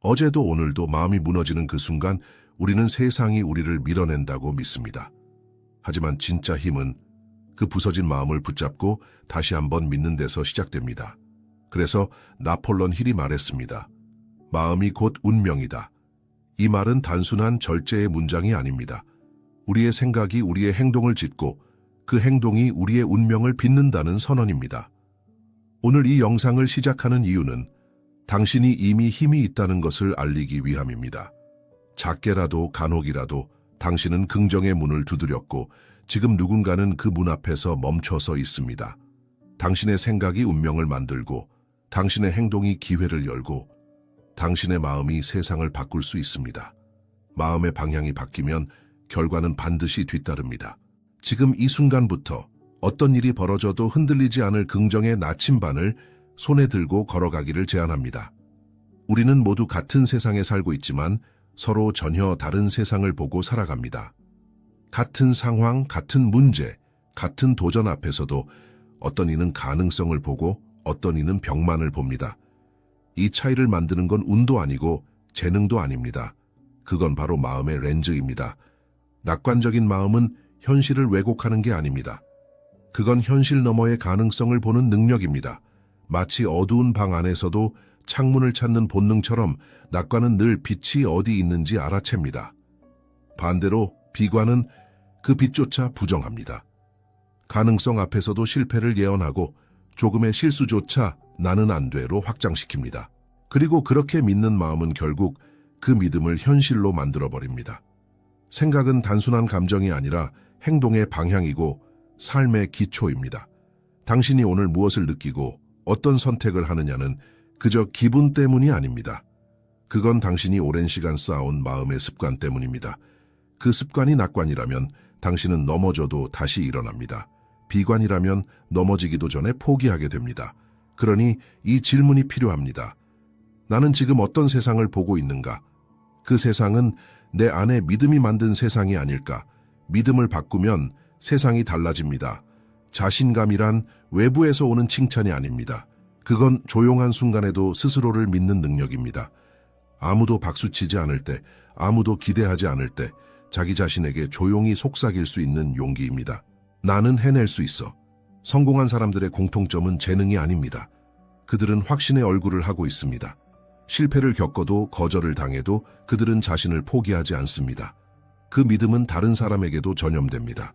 어제도 오늘도 마음이 무너지는 그 순간 우리는 세상이 우리를 밀어낸다고 믿습니다. 하지만 진짜 힘은 그 부서진 마음을 붙잡고 다시 한번 믿는 데서 시작됩니다. 그래서 나폴레옹 힐이 말했습니다. 마음이 곧 운명이다. 이 말은 단순한 절제의 문장이 아닙니다. 우리의 생각이 우리의 행동을 짓고 그 행동이 우리의 운명을 빚는다는 선언입니다. 오늘 이 영상을 시작하는 이유는 당신이 이미 힘이 있다는 것을 알리기 위함입니다. 작게라도 간혹이라도 당신은 긍정의 문을 두드렸고 지금 누군가는 그 문 앞에서 멈춰서 있습니다. 당신의 생각이 운명을 만들고 당신의 행동이 기회를 열고 당신의 마음이 세상을 바꿀 수 있습니다. 마음의 방향이 바뀌면 결과는 반드시 뒤따릅니다. 지금 이 순간부터 어떤 일이 벌어져도 흔들리지 않을 긍정의 나침반을 손에 들고 걸어가기를 제안합니다. 우리는 모두 같은 세상에 살고 있지만 서로 전혀 다른 세상을 보고 살아갑니다. 같은 상황, 같은 문제, 같은 도전 앞에서도 어떤 이는 가능성을 보고 어떤 이는 벽만을 봅니다. 이 차이를 만드는 건 운도 아니고 재능도 아닙니다. 그건 바로 마음의 렌즈입니다. 낙관적인 마음은 현실을 왜곡하는 게 아닙니다. 그건 현실 너머의 가능성을 보는 능력입니다. 마치 어두운 방 안에서도 창문을 찾는 본능처럼 낙관은 늘 빛이 어디 있는지 알아챕니다. 반대로 비관은 그 빛조차 부정합니다. 가능성 앞에서도 실패를 예언하고 조금의 실수조차 나는 안 돼로 확장시킵니다. 그리고 그렇게 믿는 마음은 결국 그 믿음을 현실로 만들어버립니다. 생각은 단순한 감정이 아니라 행동의 방향이고 삶의 기초입니다. 당신이 오늘 무엇을 느끼고 어떤 선택을 하느냐는 그저 기분 때문이 아닙니다. 그건 당신이 오랜 시간 쌓아온 마음의 습관 때문입니다. 그 습관이 낙관이라면 당신은 넘어져도 다시 일어납니다. 비관이라면 넘어지기도 전에 포기하게 됩니다. 그러니 이 질문이 필요합니다. 나는 지금 어떤 세상을 보고 있는가? 그 세상은 내 안에 믿음이 만든 세상이 아닐까? 믿음을 바꾸면 세상이 달라집니다. 자신감이란 외부에서 오는 칭찬이 아닙니다. 그건 조용한 순간에도 스스로를 믿는 능력입니다. 아무도 박수치지 않을 때, 아무도 기대하지 않을 때 자기 자신에게 조용히 속삭일 수 있는 용기입니다. 나는 해낼 수 있어. 성공한 사람들의 공통점은 재능이 아닙니다. 그들은 확신의 얼굴을 하고 있습니다. 실패를 겪어도 거절을 당해도 그들은 자신을 포기하지 않습니다. 그 믿음은 다른 사람에게도 전염됩니다.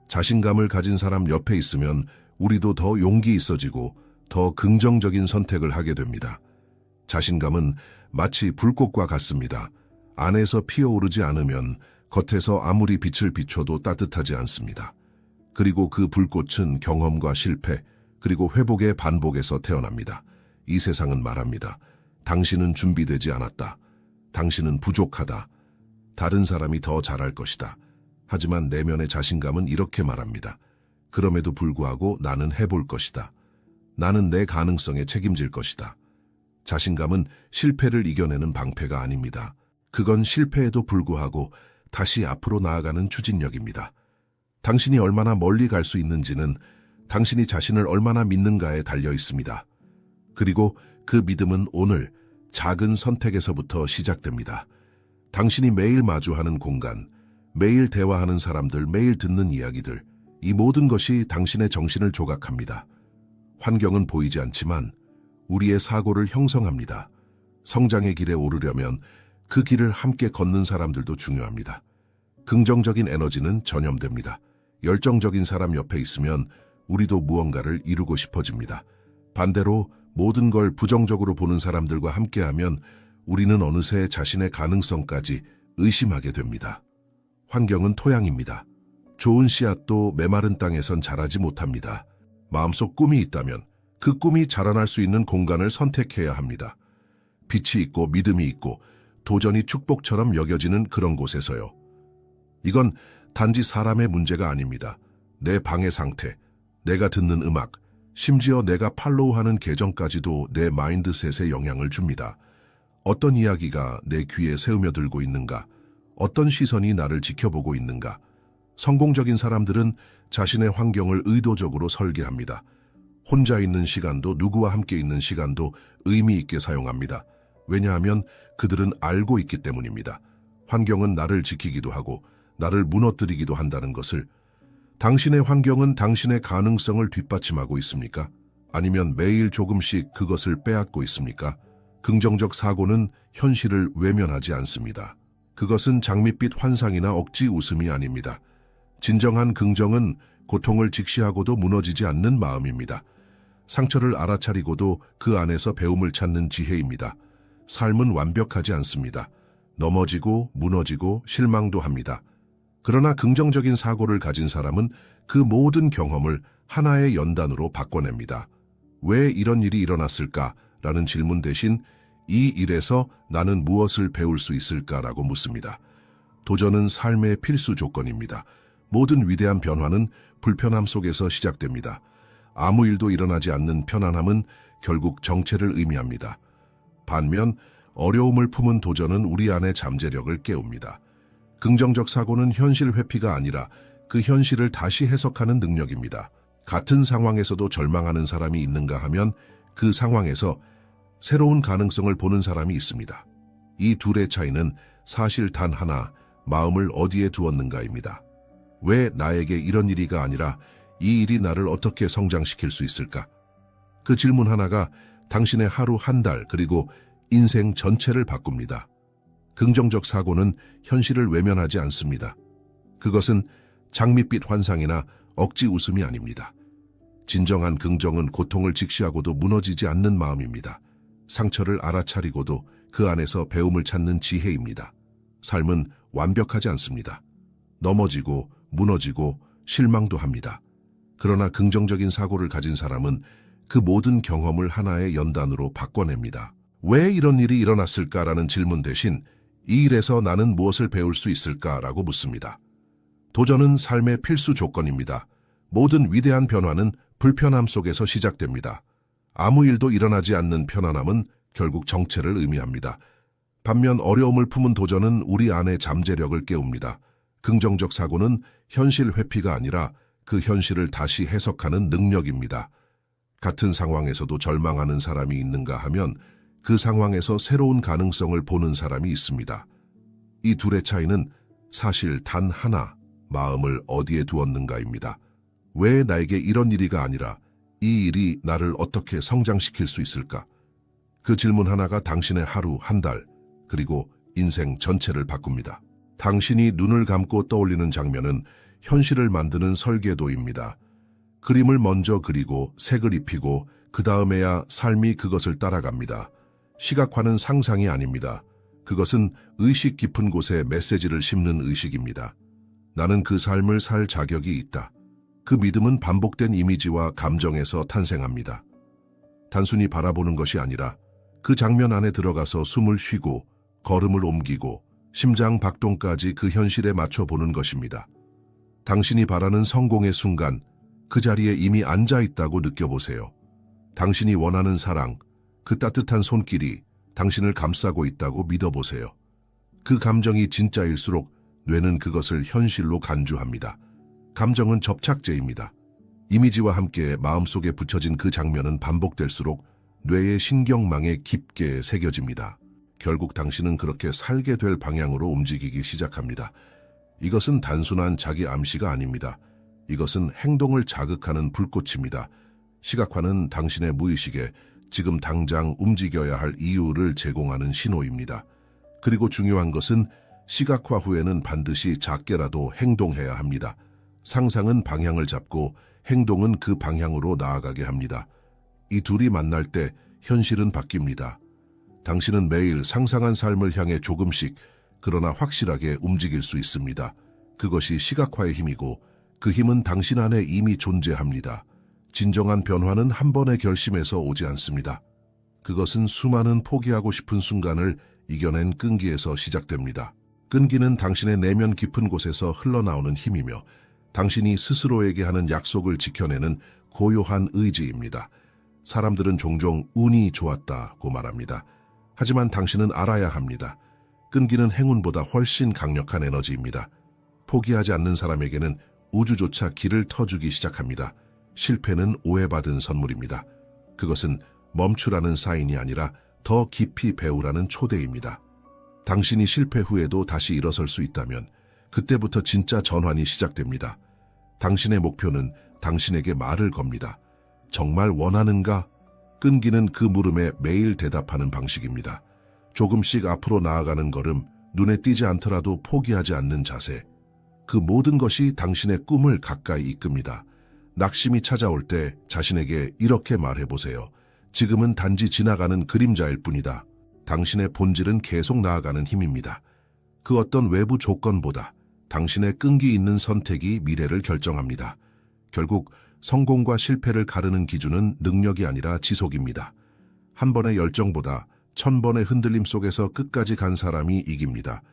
자신감을 가진 사람 옆에 있으면 우리도 더 용기 있어지고 더 긍정적인 선택을 하게 됩니다. 자신감은 마치 불꽃과 같습니다. 안에서 피어오르지 않으면 겉에서 아무리 빛을 비춰도 따뜻하지 않습니다. 그리고 그 불꽃은 경험과 실패, 그리고 회복의 반복에서 태어납니다. 이 세상은 말합니다. 당신은 준비되지 않았다. 당신은 부족하다. 다른 사람이 더 잘할 것이다. 하지만 내면의 자신감은 이렇게 말합니다. 그럼에도 불구하고 나는 해볼 것이다. 나는 내 가능성에 책임질 것이다. 자신감은 실패를 이겨내는 방패가 아닙니다. 그건 실패에도 불구하고 다시 앞으로 나아가는 추진력입니다. 당신이 얼마나 멀리 갈 수 있는지는 당신이 자신을 얼마나 믿는가에 달려 있습니다. 그리고 그 믿음은 오늘 작은 선택에서부터 시작됩니다. 당신이 매일 마주하는 공간, 매일 대화하는 사람들, 매일 듣는 이야기들, 이 모든 것이 당신의 정신을 조각합니다. 환경은 보이지 않지만 우리의 사고를 형성합니다. 성장의 길에 오르려면 그 길을 함께 걷는 사람들도 중요합니다. 긍정적인 에너지는 전염됩니다. 열정적인 사람 옆에 있으면 우리도 무언가를 이루고 싶어집니다. 반대로 모든 걸 부정적으로 보는 사람들과 함께하면 우리는 어느새 자신의 가능성까지 의심하게 됩니다. 환경은 토양입니다. 좋은 씨앗도 메마른 땅에선 자라지 못합니다. 마음속 꿈이 있다면 그 꿈이 자라날 수 있는 공간을 선택해야 합니다. 빛이 있고 믿음이 있고 도전이 축복처럼 여겨지는 그런 곳에서요. 이건 단지 사람의 문제가 아닙니다. 내 방의 상태, 내가 듣는 음악, 심지어 내가 팔로우하는 계정까지도 내 마인드셋에 영향을 줍니다. 어떤 이야기가 내 귀에 새우며들고 있는가? 어떤 시선이 나를 지켜보고 있는가? 성공적인 사람들은 자신의 환경을 의도적으로 설계합니다. 혼자 있는 시간도 누구와 함께 있는 시간도 의미 있게 사용합니다. 왜냐하면 그들은 알고 있기 때문입니다. 환경은 나를 지키기도 하고 나를 무너뜨리기도 한다는 것을. 당신의 환경은 당신의 가능성을 뒷받침하고 있습니까? 아니면 매일 조금씩 그것을 빼앗고 있습니까? 긍정적 사고는 현실을 외면하지 않습니다. 그것은 장밋빛 환상이나 억지 웃음이 아닙니다. 진정한 긍정은 고통을 직시하고도 무너지지 않는 마음입니다. 상처를 알아차리고도 그 안에서 배움을 찾는 지혜입니다. 삶은 완벽하지 않습니다. 넘어지고 무너지고 실망도 합니다. 그러나 긍정적인 사고를 가진 사람은 그 모든 경험을 하나의 연단으로 바꿔냅니다. 왜 이런 일이 일어났을까라는 질문 대신 이 일에서 나는 무엇을 배울 수 있을까라고 묻습니다. 도전은 삶의 필수 조건입니다. 모든 위대한 변화는 불편함 속에서 시작됩니다. 아무 일도 일어나지 않는 편안함은 결국 정체를 의미합니다. 반면 어려움을 품은 도전은 우리 안의 잠재력을 깨웁니다. 긍정적 사고는 현실 회피가 아니라 그 현실을 다시 해석하는 능력입니다. 같은 상황에서도 절망하는 사람이 있는가 하면 그 상황에서 새로운 가능성을 보는 사람이 있습니다. 이 둘의 차이는 사실 단 하나, 마음을 어디에 두었는가입니다. 왜 나에게 이런 일이가 아니라 이 일이 나를 어떻게 성장시킬 수 있을까? 그 질문 하나가 당신의 하루 한 달 그리고 인생 전체를 바꿉니다. 긍정적 사고는 현실을 외면하지 않습니다. 그것은 장밋빛 환상이나 억지 웃음이 아닙니다. 진정한 긍정은 고통을 직시하고도 무너지지 않는 마음입니다. 상처를 알아차리고도 그 안에서 배움을 찾는 지혜입니다. 삶은 완벽하지 않습니다. 넘어지고 무너지고 실망도 합니다. 그러나 긍정적인 사고를 가진 사람은 그 모든 경험을 하나의 연단으로 바꿔냅니다. 왜 이런 일이 일어났을까라는 질문 대신 이 일에서 나는 무엇을 배울 수 있을까라고 묻습니다. 도전은 삶의 필수 조건입니다. 모든 위대한 변화는 불편함 속에서 시작됩니다. 아무 일도 일어나지 않는 편안함은 결국 정체를 의미합니다. 반면 어려움을 품은 도전은 우리 안의 잠재력을 깨웁니다. 긍정적 사고는 현실 회피가 아니라 그 현실을 다시 해석하는 능력입니다. 같은 상황에서도 절망하는 사람이 있는가 하면 그 상황에서 새로운 가능성을 보는 사람이 있습니다. 이 둘의 차이는 사실 단 하나, 마음을 어디에 두었는가입니다. 왜 나에게 이런 일이가 아니라 이 일이 나를 어떻게 성장시킬 수 있을까? 그 질문 하나가 당신의 하루, 한 달, 그리고 인생 전체를 바꿉니다. 당신이 눈을 감고 떠올리는 장면은 현실을 만드는 설계도입니다. 그림을 먼저 그리고 색을 입히고 그 다음에야 삶이 그것을 따라갑니다. 시각화는 상상이 아닙니다. 그것은 의식 깊은 곳에 메시지를 심는 의식입니다. 나는 그 삶을 살 자격이 있다. 그 믿음은 반복된 이미지와 감정에서 탄생합니다. 단순히 바라보는 것이 아니라 그 장면 안에 들어가서 숨을 쉬고 걸음을 옮기고 심장 박동까지 그 현실에 맞춰보는 것입니다. 당신이 바라는 성공의 순간 그 자리에 이미 앉아 있다고 느껴보세요. 당신이 원하는 사랑, 그 따뜻한 손길이 당신을 감싸고 있다고 믿어보세요. 그 감정이 진짜일수록 뇌는 그것을 현실로 간주합니다. 감정은 접착제입니다. 이미지와 함께 마음속에 붙여진 그 장면은 반복될수록 뇌의 신경망에 깊게 새겨집니다. 결국 당신은 그렇게 살게 될 방향으로 움직이기 시작합니다. 이것은 단순한 자기 암시가 아닙니다. 이것은 행동을 자극하는 불꽃입니다. 시각화는 당신의 무의식에 지금 당장 움직여야 할 이유를 제공하는 신호입니다. 그리고 중요한 것은 시각화 후에는 반드시 작게라도 행동해야 합니다. 상상은 방향을 잡고 행동은 그 방향으로 나아가게 합니다. 이 둘이 만날 때 현실은 바뀝니다. 당신은 매일 상상한 삶을 향해 조금씩 그러나 확실하게 움직일 수 있습니다. 그것이 시각화의 힘이고 그 힘은 당신 안에 이미 존재합니다. 진정한 변화는 한 번의 결심에서 오지 않습니다. 그것은 수많은 포기하고 싶은 순간을 이겨낸 끈기에서 시작됩니다. 끈기는 당신의 내면 깊은 곳에서 흘러나오는 힘이며 당신이 스스로에게 하는 약속을 지켜내는 고요한 의지입니다. 사람들은 종종 운이 좋았다고 말합니다. 하지만 당신은 알아야 합니다. 끈기는 행운보다 훨씬 강력한 에너지입니다. 포기하지 않는 사람에게는 우주조차 길을 터주기 시작합니다. 실패는 오해받은 선물입니다. 그것은 멈추라는 사인이 아니라 더 깊이 배우라는 초대입니다. 당신이 실패 후에도 다시 일어설 수 있다면 그때부터 진짜 전환이 시작됩니다. 당신의 목표는 당신에게 말을 겁니다. 정말 원하는가? 끈기는 그 물음에 매일 대답하는 방식입니다. 조금씩 앞으로 나아가는 걸음, 눈에 띄지 않더라도 포기하지 않는 자세. 그 모든 것이 당신의 꿈을 가까이 이끕니다. 낙심이 찾아올 때 자신에게 이렇게 말해보세요. 지금은 단지 지나가는 그림자일 뿐이다. 당신의 본질은 계속 나아가는 힘입니다. 그 어떤 외부 조건보다 당신의 끈기 있는 선택이 미래를 결정합니다. 결국 성공과 실패를 가르는 기준은 능력이 아니라 지속입니다. 한 번의 열정보다 1000번의 흔들림 속에서 끝까지 간 사람이 이깁니다.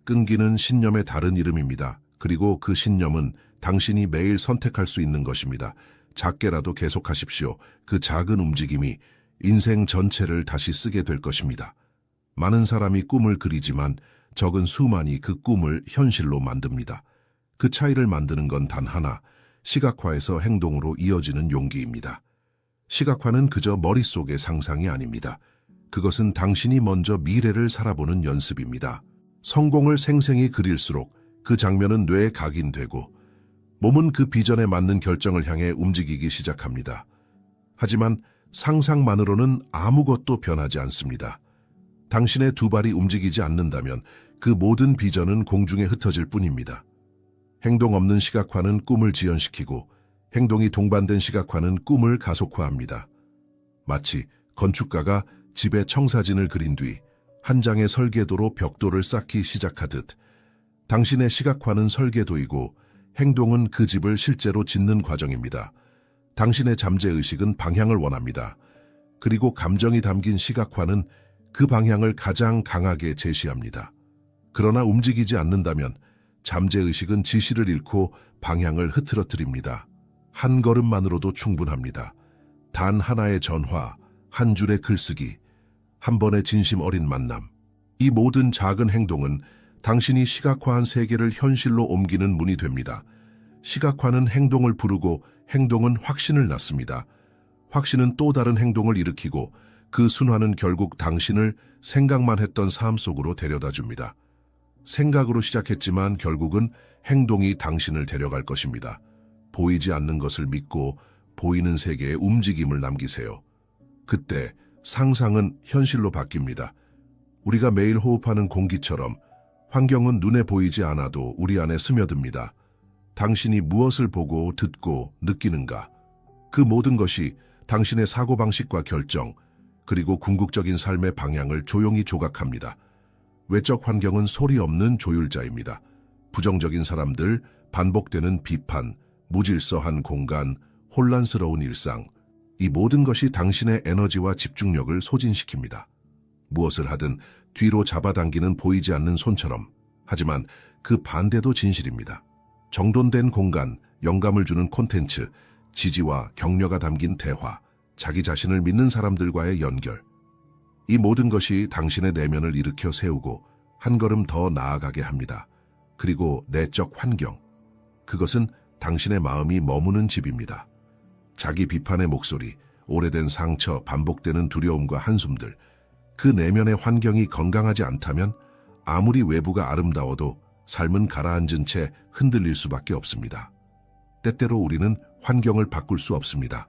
끈기는 신념의 다른 이름입니다. 그리고 그 신념은 당신이 매일 선택할 수 있는 것입니다. 작게라도 계속하십시오. 그 작은 움직임이 인생 전체를 다시 쓰게 될 것입니다. 많은 사람이 꿈을 그리지만 적은 수만이 그 꿈을 현실로 만듭니다. 그 차이를 만드는 건 단 하나, 시각화에서 행동으로 이어지는 용기입니다. 시각화는 그저 머릿속의 상상이 아닙니다. 그것은 당신이 먼저 미래를 살아보는 연습입니다. 성공을 생생히 그릴수록 그 장면은 뇌에 각인되고 몸은 그 비전에 맞는 결정을 향해 움직이기 시작합니다. 하지만 상상만으로는 아무것도 변하지 않습니다. 당신의 두 발이 움직이지 않는다면 그 모든 비전은 공중에 흩어질 뿐입니다. 행동 없는 시각화는 꿈을 지연시키고 행동이 동반된 시각화는 꿈을 가속화합니다. 마치 건축가가 집에 청사진을 그린 뒤 한 장의 설계도로 벽돌을 쌓기 시작하듯 당신의 시각화는 설계도이고 행동은 그 집을 실제로 짓는 과정입니다. 당신의 잠재의식은 방향을 원합니다. 그리고 감정이 담긴 시각화는 그 방향을 가장 강하게 제시합니다. 그러나 움직이지 않는다면 잠재의식은 지시를 잃고 방향을 흐트러뜨립니다. 한 걸음만으로도 충분합니다. 단 하나의 전화, 한 줄의 글쓰기, 한 번의 진심 어린 만남. 이 모든 작은 행동은 당신이 시각화한 세계를 현실로 옮기는 문이 됩니다. 시각화는 행동을 부르고 행동은 확신을 낳습니다. 확신은 또 다른 행동을 일으키고 그 순환은 결국 당신을 생각만 했던 삶 속으로 데려다 줍니다. 생각으로 시작했지만 결국은 행동이 당신을 데려갈 것입니다. 보이지 않는 것을 믿고 보이는 세계에 움직임을 남기세요. 그때 상상은 현실로 바뀝니다. 우리가 매일 호흡하는 공기처럼 환경은 눈에 보이지 않아도 우리 안에 스며듭니다. 당신이 무엇을 보고 듣고 느끼는가? 그 모든 것이 당신의 사고방식과 결정, 그리고 궁극적인 삶의 방향을 조용히 조각합니다. 외적 환경은 소리 없는 조율자입니다. 부정적인 사람들, 반복되는 비판, 무질서한 공간, 혼란스러운 일상, 이 모든 것이 당신의 에너지와 집중력을 소진시킵니다. 무엇을 하든 뒤로 잡아당기는 보이지 않는 손처럼. 하지만 그 반대도 진실입니다. 정돈된 공간, 영감을 주는 콘텐츠, 지지와 격려가 담긴 대화, 자기 자신을 믿는 사람들과의 연결. 이 모든 것이 당신의 내면을 일으켜 세우고 한 걸음 더 나아가게 합니다. 그리고 내적 환경. 그것은 당신의 마음이 머무는 집입니다. 자기 비판의 목소리, 오래된 상처, 반복되는 두려움과 한숨들. 그 내면의 환경이 건강하지 않다면 아무리 외부가 아름다워도 삶은 가라앉은 채 흔들릴 수밖에 없습니다. 때때로 우리는 환경을 바꿀 수 없습니다.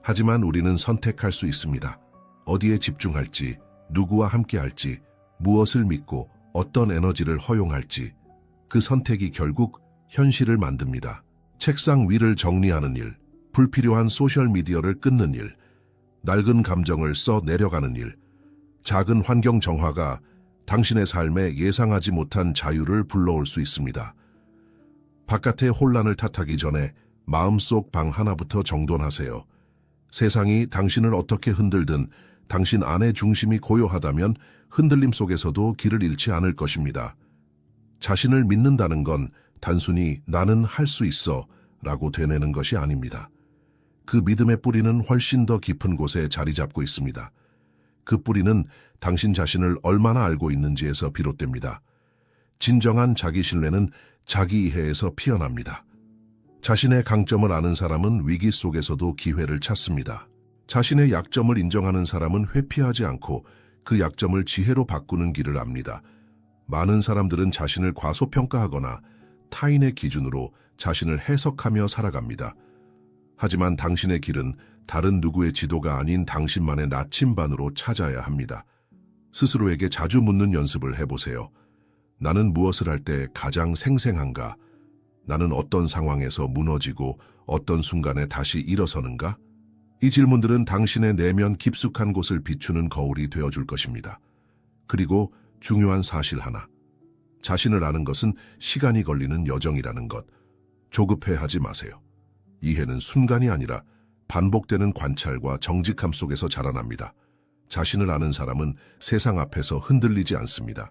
하지만 우리는 선택할 수 있습니다. 어디에 집중할지, 누구와 함께할지, 무엇을 믿고 어떤 에너지를 허용할지. 그 선택이 결국 현실을 만듭니다. 책상 위를 정리하는 일, 불필요한 소셜미디어를 끊는 일, 낡은 감정을 써 내려가는 일, 작은 환경 정화가 당신의 삶에 예상하지 못한 자유를 불러올 수 있습니다. 바깥의 혼란을 탓하기 전에 마음속 방 하나부터 정돈하세요. 세상이 당신을 어떻게 흔들든 당신 안의 중심이 고요하다면 흔들림 속에서도 길을 잃지 않을 것입니다. 자신을 믿는다는 건 단순히 나는 할 수 있어 라고 되뇌는 것이 아닙니다. 그 믿음의 뿌리는 훨씬 더 깊은 곳에 자리 잡고 있습니다. 그 뿌리는 당신 자신을 얼마나 알고 있는지에서 비롯됩니다. 진정한 자기 신뢰는 자기 이해에서 피어납니다. 자신의 강점을 아는 사람은 위기 속에서도 기회를 찾습니다. 자신의 약점을 인정하는 사람은 회피하지 않고 그 약점을 지혜로 바꾸는 길을 압니다. 많은 사람들은 자신을 과소평가하거나 타인의 기준으로 자신을 해석하며 살아갑니다. 하지만 당신의 길은 다른 누구의 지도가 아닌 당신만의 나침반으로 찾아야 합니다. 스스로에게 자주 묻는 연습을 해보세요. 나는 무엇을 할 때 가장 생생한가? 나는 어떤 상황에서 무너지고 어떤 순간에 다시 일어서는가? 이 질문들은 당신의 내면 깊숙한 곳을 비추는 거울이 되어줄 것입니다. 그리고 중요한 사실 하나. 자신을 아는 것은 시간이 걸리는 여정이라는 것. 조급해하지 마세요. 이해는 순간이 아니라 반복되는 관찰과 정직함 속에서 자라납니다. 자신을 아는 사람은 세상 앞에서 흔들리지 않습니다.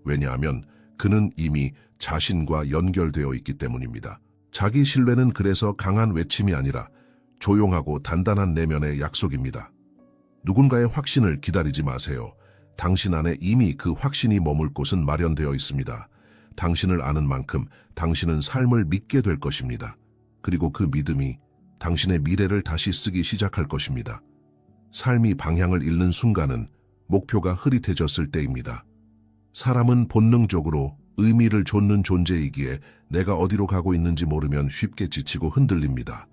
왜냐하면 그는 이미 자신과 연결되어 있기 때문입니다. 자기 신뢰는 그래서 강한 외침이 아니라 조용하고 단단한 내면의 약속입니다. 누군가의 확신을 기다리지 마세요. 당신 안에 이미 그 확신이 머물 곳은 마련되어 있습니다. 당신을 아는 만큼 당신은 삶을 믿게 될 것입니다. 그리고 그 믿음이 당신의 미래를 다시 쓰기 시작할 것입니다. 삶이 방향을 잃는 순간은 목표가 흐릿해졌을 때입니다. 사람은 본능적으로 의미를 좇는 존재이기에 내가 어디로 가고 있는지 모르면 쉽게 지치고 흔들립니다.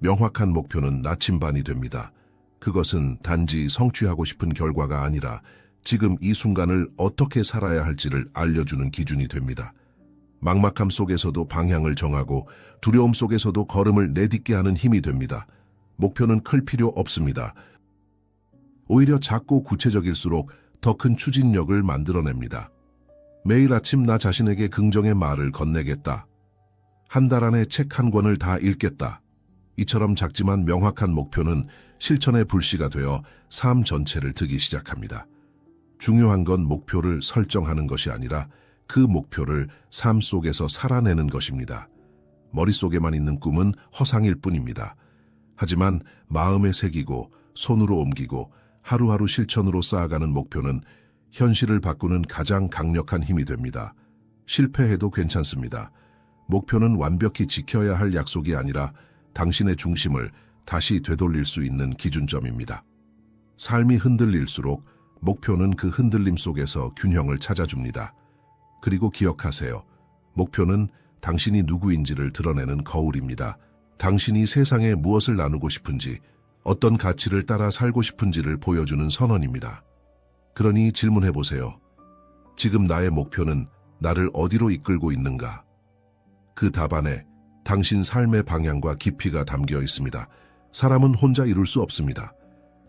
명확한 목표는 나침반이 됩니다. 그것은 단지 성취하고 싶은 결과가 아니라 지금 이 순간을 어떻게 살아야 할지를 알려주는 기준이 됩니다. 막막함 속에서도 방향을 정하고 두려움 속에서도 걸음을 내딛게 하는 힘이 됩니다. 목표는 클 필요 없습니다. 오히려 작고 구체적일수록 더 큰 추진력을 만들어냅니다. 매일 아침 나 자신에게 긍정의 말을 건네겠다. 한 달 안에 책 한 권을 다 읽겠다. 이처럼 작지만 명확한 목표는 실천의 불씨가 되어 삶 전체를 트기 시작합니다. 중요한 건 목표를 설정하는 것이 아니라 그 목표를 삶 속에서 살아내는 것입니다. 머릿속에만 있는 꿈은 허상일 뿐입니다. 하지만 마음에 새기고 손으로 옮기고 하루하루 실천으로 쌓아가는 목표는 현실을 바꾸는 가장 강력한 힘이 됩니다. 실패해도 괜찮습니다. 목표는 완벽히 지켜야 할 약속이 아니라 당신의 중심을 다시 되돌릴 수 있는 기준점입니다. 삶이 흔들릴수록 목표는 그 흔들림 속에서 균형을 찾아줍니다. 그리고 기억하세요. 목표는 당신이 누구인지를 드러내는 거울입니다. 당신이 세상에 무엇을 나누고 싶은지, 어떤 가치를 따라 살고 싶은지를 보여주는 선언입니다. 그러니 질문해보세요. 지금 나의 목표는 나를 어디로 이끌고 있는가? 그 답안에 당신 삶의 방향과 깊이가 담겨 있습니다. 사람은 혼자 이룰 수 없습니다.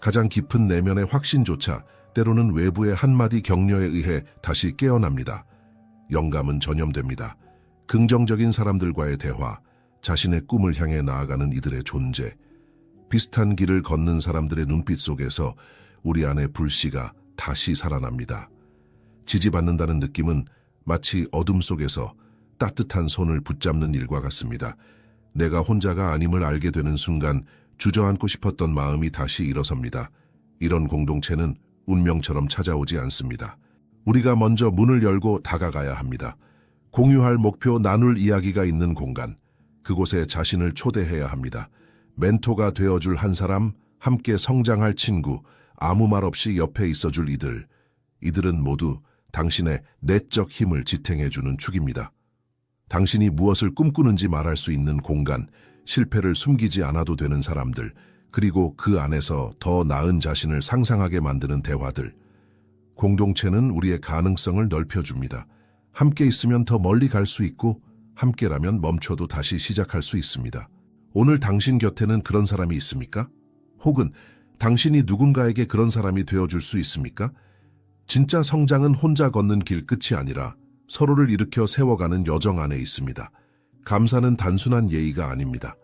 가장 깊은 내면의 확신조차 때로는 외부의 한마디 격려에 의해 다시 깨어납니다. 영감은 전염됩니다. 긍정적인 사람들과의 대화, 자신의 꿈을 향해 나아가는 이들의 존재, 비슷한 길을 걷는 사람들의 눈빛 속에서 우리 안의 불씨가 다시 살아납니다. 지지받는다는 느낌은 마치 어둠 속에서 따뜻한 손을 붙잡는 일과 같습니다. 내가 혼자가 아님을 알게 되는 순간 주저앉고 싶었던 마음이 다시 일어섭니다. 이런 공동체는 운명처럼 찾아오지 않습니다. 우리가 먼저 문을 열고 다가가야 합니다. 공유할 목표, 나눌 이야기가 있는 공간, 그곳에 자신을 초대해야 합니다. 멘토가 되어줄 한 사람, 함께 성장할 친구, 아무 말 없이 옆에 있어줄 이들은 모두 당신의 내적 힘을 지탱해주는 축입니다. 당신이 무엇을 꿈꾸는지 말할 수 있는 공간, 실패를 숨기지 않아도 되는 사람들, 그리고 그 안에서 더 나은 자신을 상상하게 만드는 대화들. 공동체는 우리의 가능성을 넓혀줍니다. 함께 있으면 더 멀리 갈 수 있고, 함께라면 멈춰도 다시 시작할 수 있습니다. 오늘 당신 곁에는 그런 사람이 있습니까? 혹은 당신이 누군가에게 그런 사람이 되어줄 수 있습니까? 진짜 성장은 혼자 걷는 길 끝이 아니라 서로를 일으켜 세워가는 여정 안에 있습니다. 감사는 단순한 예의가 아닙니다.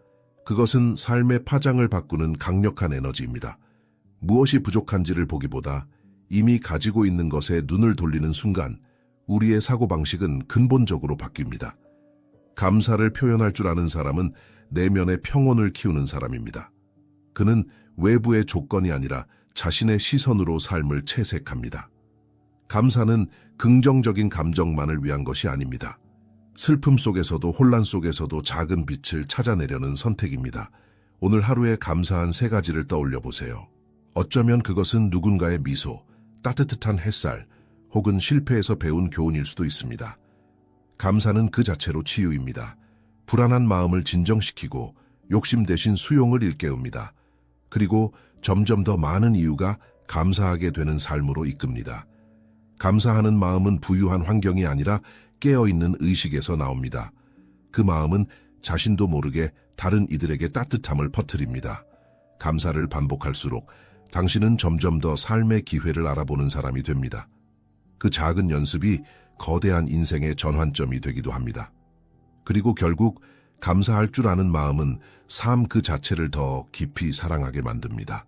그것은 삶의 파장을 바꾸는 강력한 에너지입니다. 무엇이 부족한지를 보기보다 이미 가지고 있는 것에 눈을 돌리는 순간 우리의 사고방식은 근본적으로 바뀝니다. 감사를 표현할 줄 아는 사람은 내면의 평온을 키우는 사람입니다. 그는 외부의 조건이 아니라 자신의 시선으로 삶을 채색합니다. 감사는 긍정적인 감정만을 위한 것이 아닙니다. 슬픔 속에서도 혼란 속에서도 작은 빛을 찾아내려는 선택입니다. 오늘 하루에 감사한 3가지를 떠올려 보세요. 어쩌면 그것은 누군가의 미소, 따뜻한 햇살, 혹은 실패에서 배운 교훈일 수도 있습니다. 감사는 그 자체로 치유입니다. 불안한 마음을 진정시키고 욕심 대신 수용을 일깨웁니다. 그리고 점점 더 많은 이유가 감사하게 되는 삶으로 이끕니다. 감사하는 마음은 부유한 환경이 아니라 깨어있는 의식에서 나옵니다. 그 마음은 자신도 모르게 다른 이들에게 따뜻함을 퍼뜨립니다. 감사를 반복할수록 당신은 점점 더 삶의 기회를 알아보는 사람이 됩니다. 그 작은 연습이 거대한 인생의 전환점이 되기도 합니다. 그리고 결국 감사할 줄 아는 마음은 삶 그 자체를 더 깊이 사랑하게 만듭니다.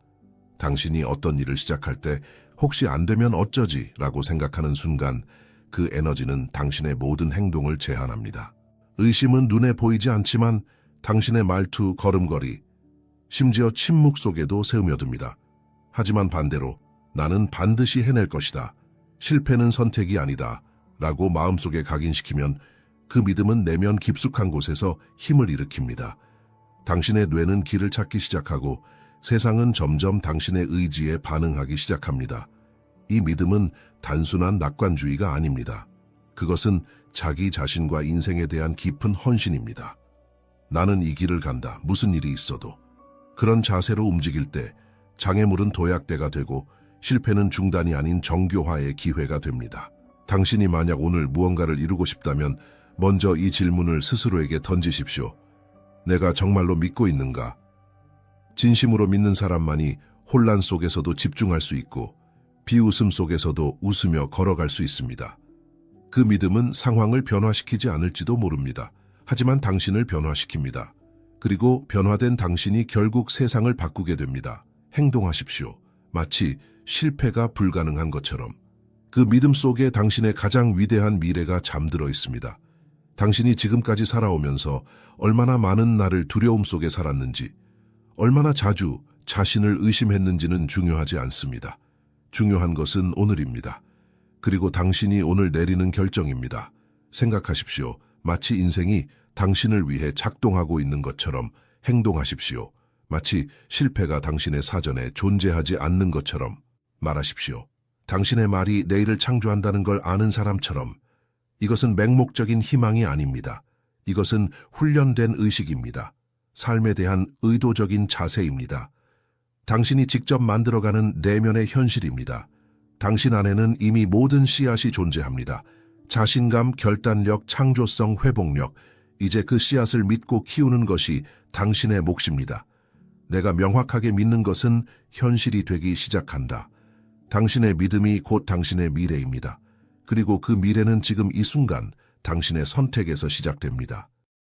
당신이 어떤 일을 시작할 때 혹시 안 되면 어쩌지 라고 생각하는 순간 그 에너지는 당신의 모든 행동을 제한합니다. 의심은 눈에 보이지 않지만 당신의 말투, 걸음걸이, 심지어 침묵 속에도 스며듭니다. 하지만 반대로 나는 반드시 해낼 것이다. 실패는 선택이 아니다. 라고 마음속에 각인시키면 그 믿음은 내면 깊숙한 곳에서 힘을 일으킵니다. 당신의 뇌는 길을 찾기 시작하고 세상은 점점 당신의 의지에 반응하기 시작합니다. 이 믿음은 단순한 낙관주의가 아닙니다. 그것은 자기 자신과 인생에 대한 깊은 헌신입니다. 나는 이 길을 간다. 무슨 일이 있어도. 그런 자세로 움직일 때 장애물은 도약대가 되고 실패는 중단이 아닌 정교화의 기회가 됩니다. 당신이 만약 오늘 무언가를 이루고 싶다면 먼저 이 질문을 스스로에게 던지십시오. 내가 정말로 믿고 있는가? 진심으로 믿는 사람만이 혼란 속에서도 집중할 수 있고 비웃음 속에서도 웃으며 걸어갈 수 있습니다. 그 믿음은 상황을 변화시키지 않을지도 모릅니다. 하지만 당신을 변화시킵니다. 그리고 변화된 당신이 결국 세상을 바꾸게 됩니다. 행동하십시오. 마치 실패가 불가능한 것처럼. 그 믿음 속에 당신의 가장 위대한 미래가 잠들어 있습니다. 당신이 지금까지 살아오면서 얼마나 많은 날을 두려움 속에 살았는지, 얼마나 자주 자신을 의심했는지는 중요하지 않습니다. 중요한 것은 오늘입니다. 그리고 당신이 오늘 내리는 결정입니다. 생각하십시오. 마치 인생이 당신을 위해 작동하고 있는 것처럼 행동하십시오. 마치 실패가 당신의 사전에 존재하지 않는 것처럼 말하십시오. 당신의 말이 내일을 창조한다는 걸 아는 사람처럼. 이것은 맹목적인 희망이 아닙니다. 이것은 훈련된 의식입니다. 삶에 대한 의도적인 자세입니다. 당신이 직접 만들어가는 내면의 현실입니다. 당신 안에는 이미 모든 씨앗이 존재합니다. 자신감, 결단력, 창조성, 회복력. 이제 그 씨앗을 믿고 키우는 것이 당신의 몫입니다. 내가 명확하게 믿는 것은 현실이 되기 시작한다. 당신의 믿음이 곧 당신의 미래입니다. 그리고 그 미래는 지금 이 순간 당신의 선택에서 시작됩니다.